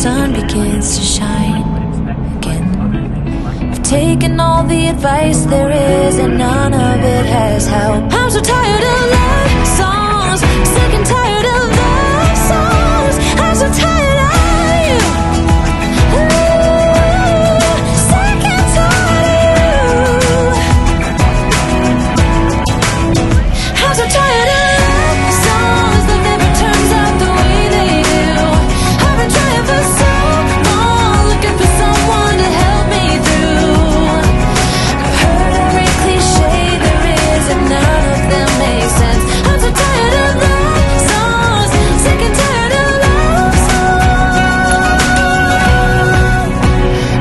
sun begins to shine again. I've taken all the advice there is, and none of it has helped. I'm so tired of love songs, sick and tired of love songs. I'm so tired of you. Sick and tired of you. I'm so tired of love songs that never turns out the way they do. I've been trying for so long, looking for someone to help me through. I've heard every cliche there is, and none of them make sense. I'm so tired of love songs, sick and tired of love songs.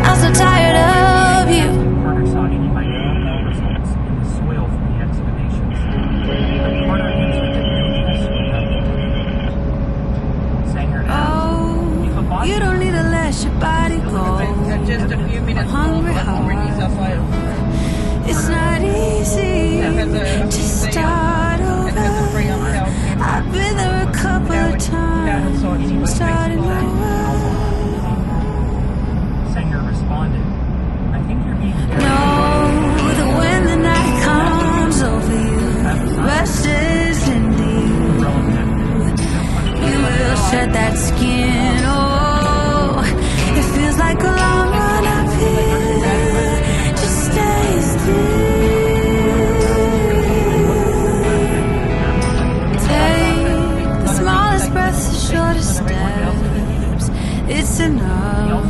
I'm so tired of you. Carter saw any biological results in the soil from the excavations. Carter answered that no tests were done. Sanger asked, if a body You don't need to let your body go. Just a few minutes Hungry before heart. he's outside. It's not easy to start It has a free over. upsell. I've been there a couple of times, starting over. Sanger responded, I think you're being Know that when the night comes over you, rest is in you. You will shed that skin. Oh, it feels like a long run up here. Just stay still. Take the smallest breaths, the shortest steps. It's enough.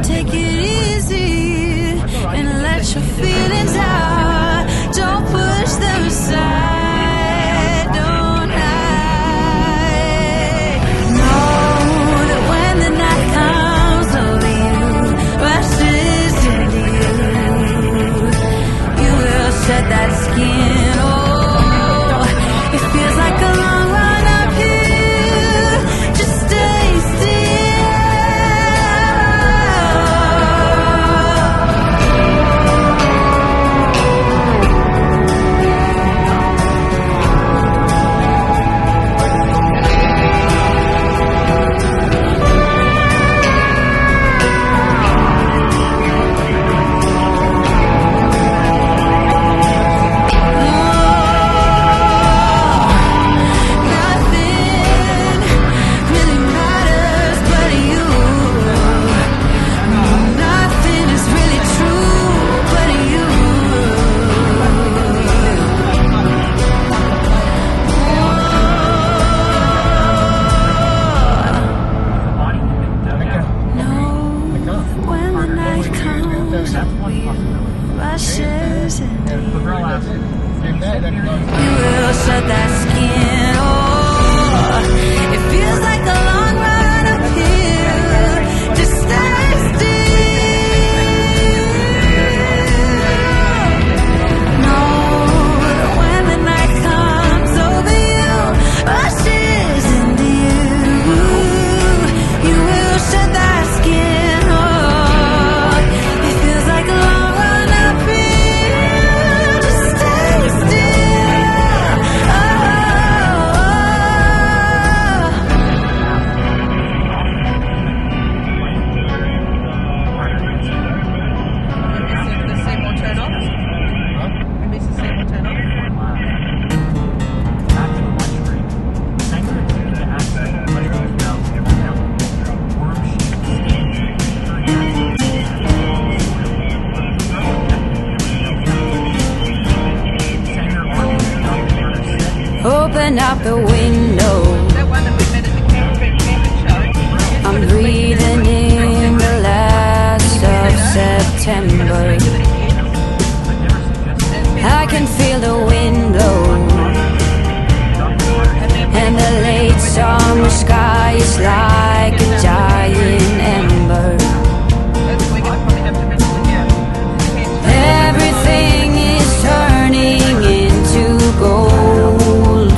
Take it easy and let your feelings out. Don't push them aside. Don't hide. Know that when the night comes over you, rest is in you. You will shed that skin. Oh, it feels like a long run up here. Just stay still. Open up the window. That one that we met at the camping show. I'm breathing in the last of September. I can feel the wind blow, and the late summer sky is like a giant ember. We're gonna probably have to visit again. Everything is turning into gold.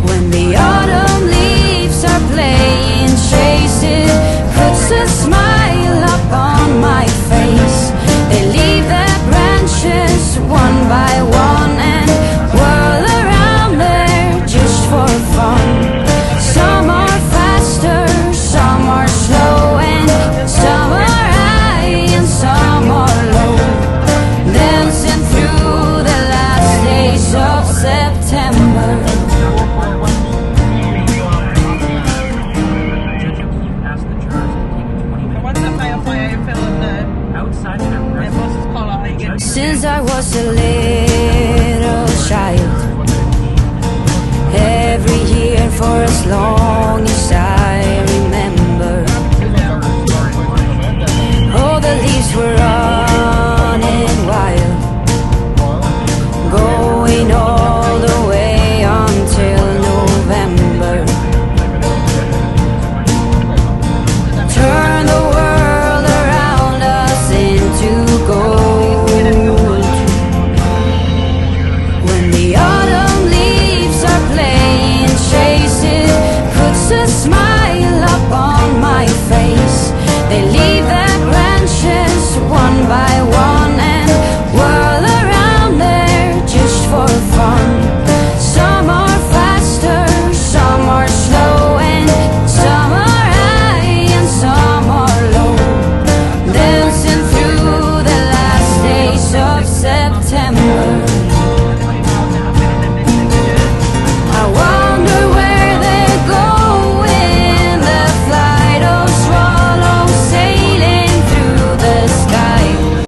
When the autumn leaves are playing chases, puts a smile up on my face. They leave their branches one by one and whirl around there just for fun. Some are fast for as long as I remember. Oh, the leaves were running wild, going all the way until November. Turn the world around us into gold. When the autumn leaves are playing chases, puts a smile upon my face. They leave their branches one by one and whirl around there just for fun. Some are faster, some are slow, and some are high and some are low, dancing through the last days of September.